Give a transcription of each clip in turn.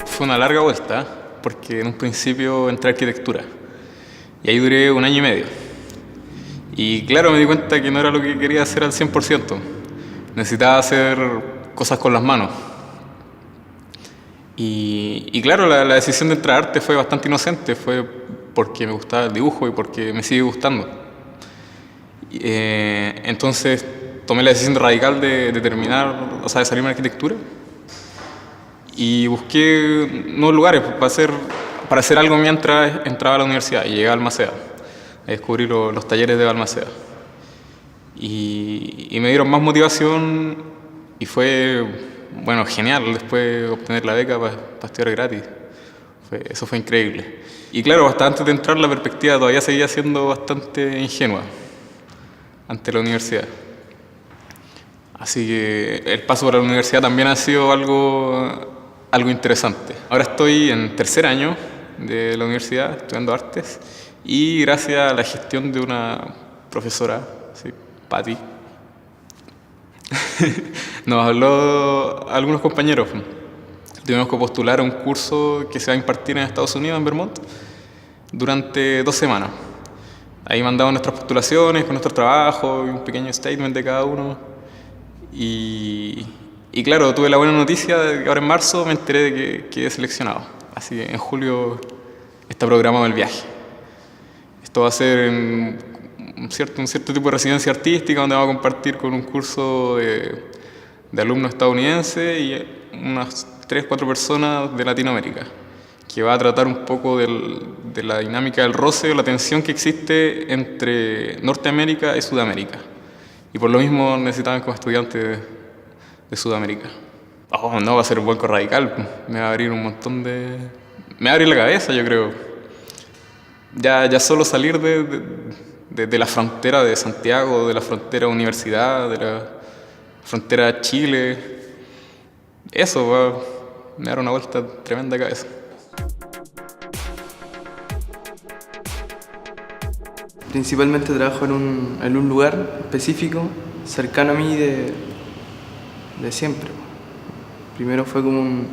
Fue una larga vuelta, porque en un principio entré a arquitectura y ahí duré 1 año y medio. Y claro, me di cuenta que no era lo que quería hacer al 100%. Necesitaba hacer cosas con las manos. Y claro, la decisión de entrar a arte fue bastante inocente, fue porque me gustaba el dibujo y porque me sigue gustando. Entonces tomé la decisión radical de terminar, o sea, de salirme de arquitectura y busqué nuevos lugares para hacer algo mientras entraba a la universidad y llegué a Balmaceda, a descubrir los talleres de Balmaceda. Y me dieron más motivación y fue, bueno, genial después obtener la beca para estudiar gratis. Eso fue increíble. Y claro, hasta antes de entrar la perspectiva todavía seguía siendo bastante ingenua ante la universidad. Así que el paso por la universidad también ha sido algo interesante. Ahora estoy en tercer año de la universidad estudiando artes y gracias a la gestión de una profesora, sí, Patti, nos habló a algunos compañeros. Tuvimos que postular a un curso que se va a impartir en Estados Unidos, en Vermont, durante 2 semanas. Ahí mandamos nuestras postulaciones con nuestro trabajo y un pequeño statement de cada uno. Y claro, tuve la buena noticia de que ahora en marzo me enteré de que quedé seleccionado. Así que en julio está programado el viaje. Esto va a ser en un cierto tipo de residencia artística donde vamos a compartir con un curso de alumnos estadounidenses y unas 3-4 personas de Latinoamérica, que va a tratar un poco de la dinámica del roce o la tensión que existe entre Norteamérica y Sudamérica. Y por lo mismo necesitaban como estudiantes de Sudamérica. Oh, no, va a ser un vuelco radical. Me va a abrir un montón de... Me va a abrir la cabeza, yo creo. Ya solo salir de la frontera de Santiago, de la frontera universidad, de la frontera Chile. Eso va a dar una vuelta tremenda de cabeza. Principalmente trabajo en un lugar específico, cercano a mí de siempre. Primero fue como un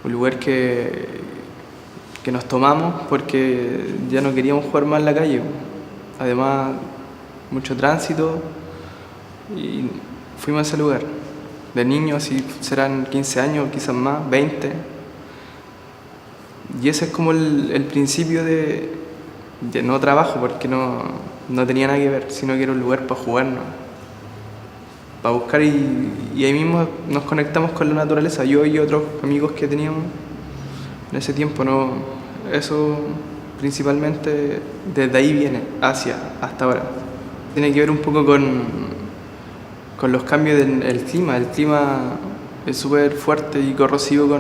lugar que nos tomamos porque ya no queríamos jugar más en la calle. Además, mucho tránsito y fuimos a ese lugar. De niños, si serán 15 años, quizás más, 20. Y ese es como el principio de no trabajo, porque no tenía nada que ver, sino que era un lugar para jugarnos, para buscar y ahí mismo nos conectamos con la naturaleza, yo y otros amigos que teníamos en ese tiempo. Eso principalmente desde ahí viene, hasta ahora. Tiene que ver un poco con los cambios del clima. El clima es súper fuerte y corrosivo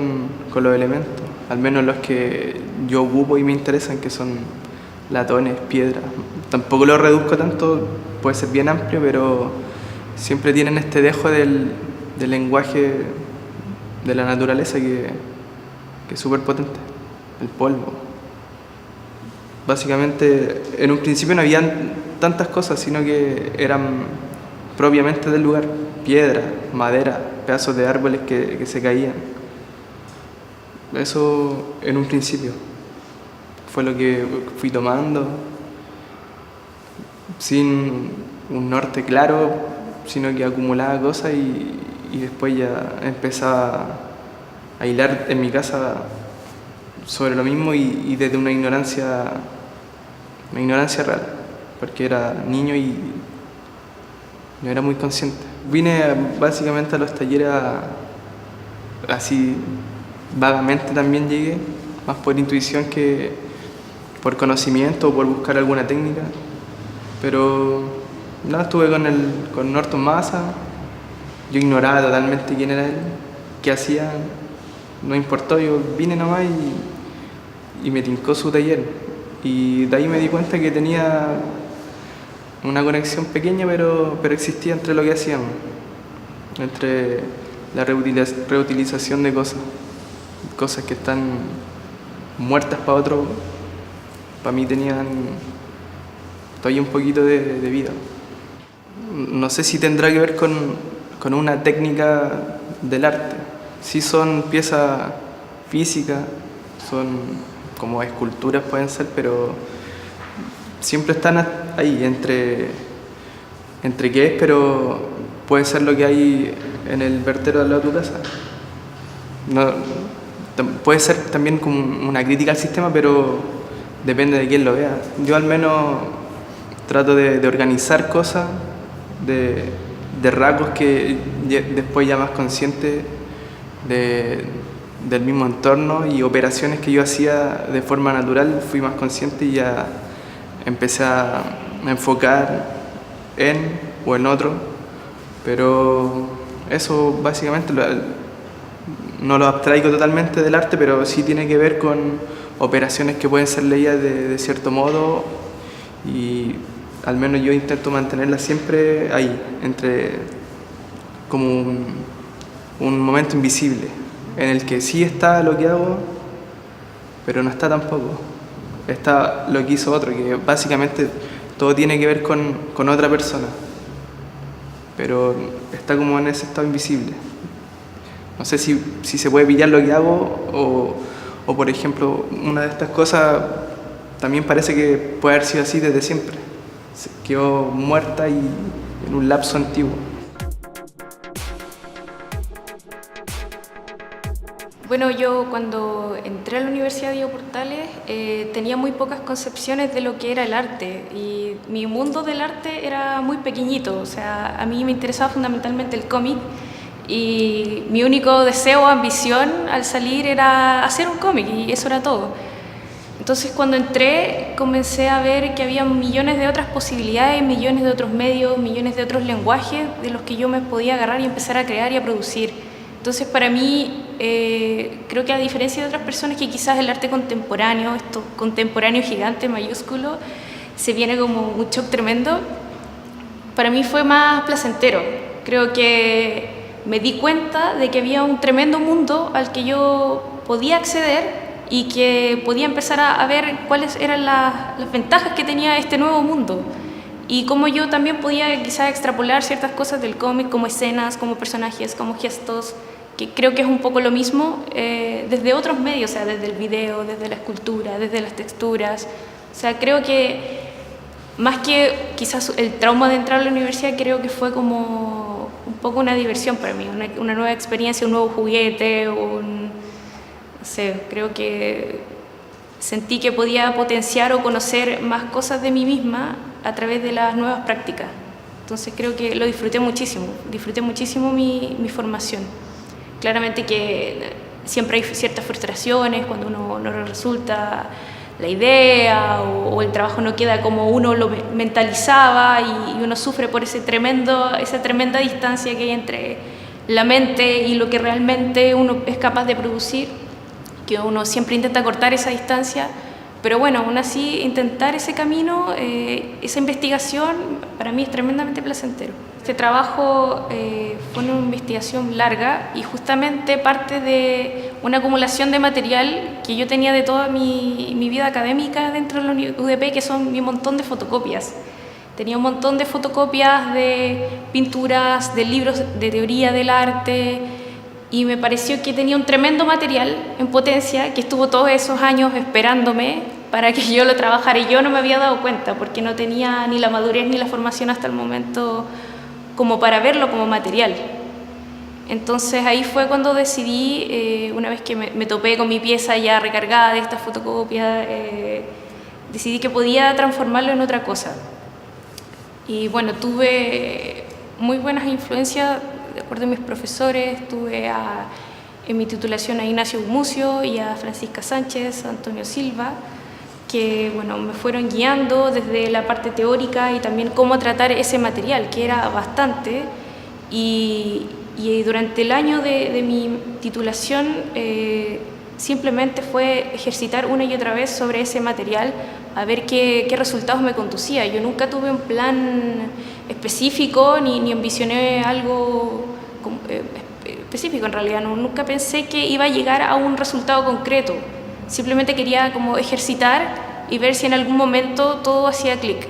con los elementos, al menos los que yo ocupo y me interesan, que son latones, piedras. Tampoco lo reduzco tanto, puede ser bien amplio, pero siempre tienen este dejo del lenguaje de la naturaleza que es súper potente, el polvo. Básicamente, en un principio no habían tantas cosas, sino que eran propiamente del lugar, piedra, madera, pedazos de árboles que se caían. Eso en un principio fue lo que fui tomando, sin un norte claro, sino que acumulaba cosas y después ya empezaba a hilar en mi casa sobre lo mismo y desde una ignorancia real, porque era niño y no era muy consciente. Vine básicamente a los talleres así vagamente, también llegué, más por intuición que por conocimiento o por buscar alguna técnica. Pero nada, estuve con Norton Massa, yo ignoraba totalmente quién era él, qué hacía, no importó, yo vine nomás y me tincó su taller. Y de ahí me di cuenta que tenía una conexión pequeña, pero existía entre lo que hacíamos, entre la reutilización de cosas que están muertas para otro, para mí tenían todavía un poquito de vida. No sé si tendrá que ver con una técnica del arte. Sí son piezas físicas, son como esculturas pueden ser, pero siempre están ahí entre qué es, pero puede ser lo que hay en el vertedero al lado de tu casa. No, puede ser también como una crítica al sistema, pero depende de quién lo vea. Yo al menos trato de organizar cosas, de rasgos que después ya más consciente del mismo entorno y operaciones que yo hacía de forma natural, fui más consciente y ya empecé a enfocar en o en otro, pero eso básicamente no lo abstraigo totalmente del arte, pero sí tiene que ver con operaciones que pueden ser leídas de cierto modo y al menos yo intento mantenerlas siempre ahí, entre como un momento invisible, en el que sí está lo que hago, pero no está tampoco. Está lo que hizo otro, que básicamente todo tiene que ver con otra persona, pero está como en ese estado invisible. No sé si se puede pillar lo que hago o por ejemplo, una de estas cosas también parece que puede haber sido así desde siempre. Se quedó muerta y en un lapso antiguo. Bueno, yo cuando entré a la Universidad Diego Portales tenía muy pocas concepciones de lo que era el arte y mi mundo del arte era muy pequeñito, o sea, a mí me interesaba fundamentalmente el cómic y mi único deseo o ambición al salir era hacer un cómic y eso era todo. Entonces cuando entré comencé a ver que había millones de otras posibilidades, millones de otros medios, millones de otros lenguajes de los que yo me podía agarrar y empezar a crear y a producir. Entonces para mí creo que a diferencia de otras personas que quizás el arte contemporáneo, esto contemporáneo gigante mayúsculo, se viene como un shock tremendo, para mí fue más placentero. Creo que me di cuenta de que había un tremendo mundo al que yo podía acceder y que podía empezar a ver cuáles eran las ventajas que tenía este nuevo mundo y cómo yo también podía quizás extrapolar ciertas cosas del cómic como escenas, como personajes, como gestos, que creo que es un poco lo mismo desde otros medios, o sea, desde el video, desde la escultura, desde las texturas. O sea, creo que más que quizás el trauma de entrar a la universidad, creo que fue como un poco una diversión para mí, una nueva experiencia, un nuevo juguete, no sé, creo que sentí que podía potenciar o conocer más cosas de mí misma a través de las nuevas prácticas. Entonces creo que lo disfruté muchísimo mi formación. Claramente que siempre hay ciertas frustraciones cuando uno no le resulta la idea o el trabajo no queda como uno lo mentalizaba y uno sufre por esa tremenda distancia que hay entre la mente y lo que realmente uno es capaz de producir, que uno siempre intenta cortar esa distancia, pero bueno, aún así intentar ese camino, esa investigación, para mí es tremendamente placentero. Este trabajo fue una investigación larga y justamente parte de una acumulación de material que yo tenía de toda mi vida académica dentro de la UDP, que son mi montón de fotocopias. Tenía un montón de fotocopias de pinturas, de libros de teoría del arte y me pareció que tenía un tremendo material en potencia que estuvo todos esos años esperándome para que yo lo trabajara y yo no me había dado cuenta porque no tenía ni la madurez ni la formación hasta el momento como para verlo como material. Entonces ahí fue cuando decidí, una vez que me topé con mi pieza ya recargada de esta fotocopia, decidí que podía transformarlo en otra cosa. Y bueno, tuve muy buenas influencias, de acuerdo a mis profesores, tuve en mi titulación a Ignacio Gumucio y a Francisca Sánchez, a Antonio Silva, que bueno, me fueron guiando desde la parte teórica y también cómo tratar ese material, que era bastante. Y durante el año de mi titulación simplemente fue ejercitar una y otra vez sobre ese material a ver qué resultados me conducía. Yo nunca tuve un plan específico ni ambicioné algo específico en realidad, nunca pensé que iba a llegar a un resultado concreto. simplemente quería como ejercitar y ver si en algún momento todo hacía clic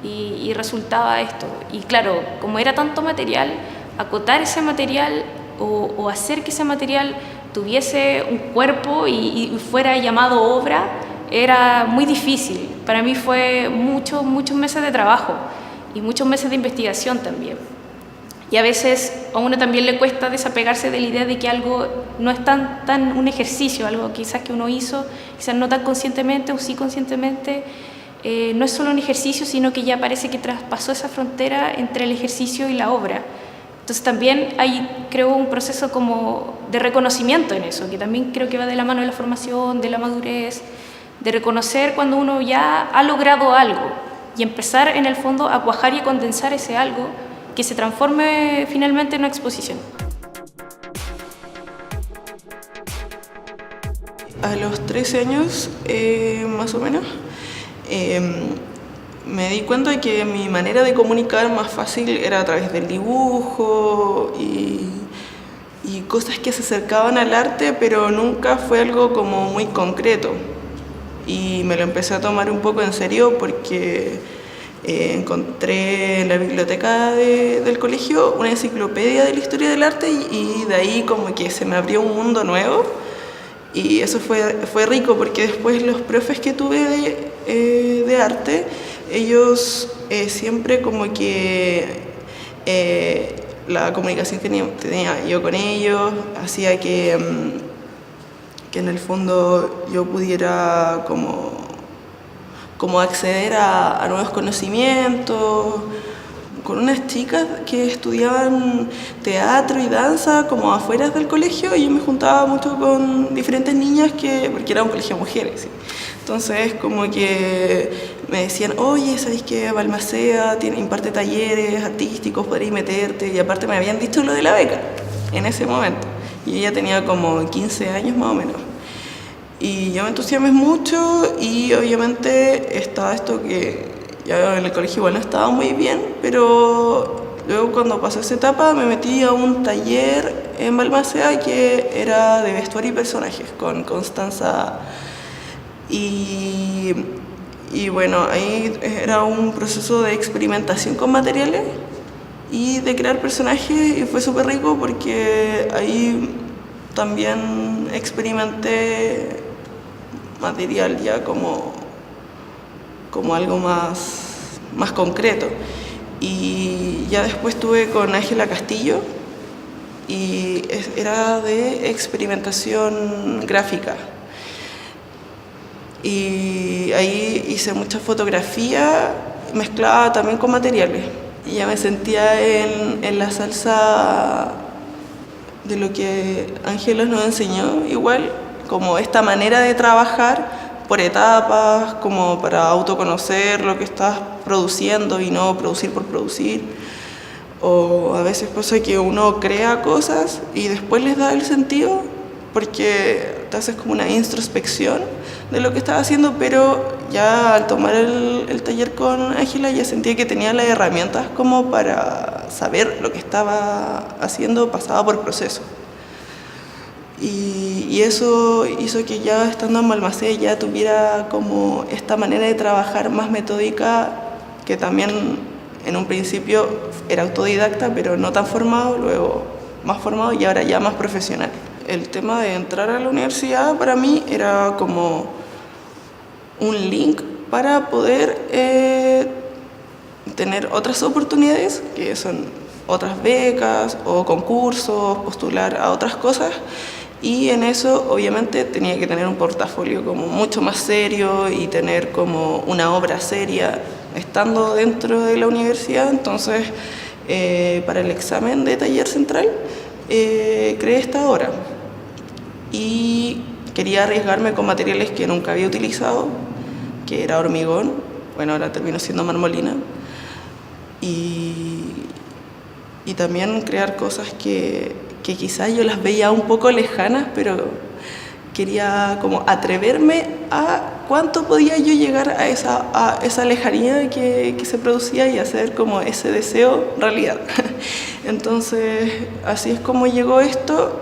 y resultaba esto. Y claro, como era tanto material, acotar ese material o hacer que ese material tuviese un cuerpo y fuera llamado obra era muy difícil. Para mí fue muchos meses de trabajo y muchos meses de investigación también. Y a veces a uno también le cuesta desapegarse de la idea de que algo no es tan un ejercicio, algo quizás que uno hizo, quizás no tan conscientemente o sí conscientemente, no es solo un ejercicio, sino que ya parece que traspasó esa frontera entre el ejercicio y la obra. Entonces también hay, creo, un proceso como de reconocimiento en eso, que también creo que va de la mano de la formación, de la madurez, de reconocer cuando uno ya ha logrado algo y empezar en el fondo a cuajar y a condensar ese algo que se transforme finalmente en una exposición. A los 13 años, más o menos, me di cuenta de que mi manera de comunicar más fácil era a través del dibujo y cosas que se acercaban al arte, pero nunca fue algo como muy concreto. Y me lo empecé a tomar un poco en serio porque encontré en la biblioteca del colegio una enciclopedia de la historia del arte y de ahí como que se me abrió un mundo nuevo y eso fue rico porque después los profes que tuve de arte, ellos siempre como que la comunicación que tenía yo con ellos hacía que en el fondo yo pudiera como acceder a nuevos conocimientos, con unas chicas que estudiaban teatro y danza como afuera del colegio y yo me juntaba mucho con diferentes niñas porque era un colegio de mujeres, ¿sí? Entonces como que me decían, oye, ¿sabéis que Balmaceda imparte talleres artísticos, podréis meterte? Y aparte me habían dicho lo de la beca en ese momento y ella tenía como 15 años más o menos. Y yo me entusiasmé mucho y obviamente estaba esto que ya en el colegio igual no estaba muy bien, pero luego cuando pasó esa etapa me metí a un taller en Balmaceda que era de vestuario y personajes con Constanza y bueno, ahí era un proceso de experimentación con materiales y de crear personajes y fue súper rico porque ahí también experimenté material ya como algo más concreto. Y ya después estuve con Ángela Castillo y era de experimentación gráfica. Y ahí hice mucha fotografía mezclada también con materiales. Y ya me sentía en la salsa de lo que Ángela nos enseñó, igual como esta manera de trabajar por etapas, como para autoconocer lo que estás produciendo y no producir por producir. O a veces pasa que uno crea cosas y después les da el sentido porque te haces como una introspección de lo que estás haciendo, pero ya al tomar el taller con Ángela ya sentía que tenía las herramientas como para saber lo que estaba haciendo, pasaba por proceso. Y eso hizo que ya estando en Balmaceda ya tuviera como esta manera de trabajar más metódica, que también en un principio era autodidacta, pero no tan formado, luego más formado y ahora ya más profesional. El tema de entrar a la universidad para mí era como un link para poder tener otras oportunidades, que son otras becas o concursos, postular a otras cosas. Y en eso obviamente tenía que tener un portafolio como mucho más serio y tener como una obra seria estando dentro de la universidad. Entonces para el examen de taller central creé esta obra y quería arriesgarme con materiales que nunca había utilizado, que era hormigón, bueno, ahora terminó siendo marmolina, y también crear cosas que quizás yo las veía un poco lejanas, pero quería como atreverme a cuánto podía yo llegar a esa lejanía que se producía y hacer como ese deseo realidad. Entonces, así es como llegó esto.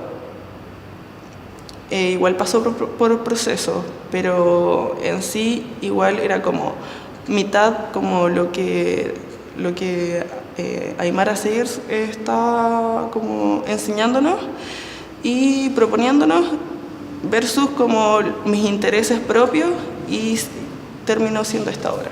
igual pasó por procesos, pero en sí igual era como mitad como lo que Aymara Segers está como enseñándonos y proponiéndonos versus como mis intereses propios, y terminó siendo esta obra.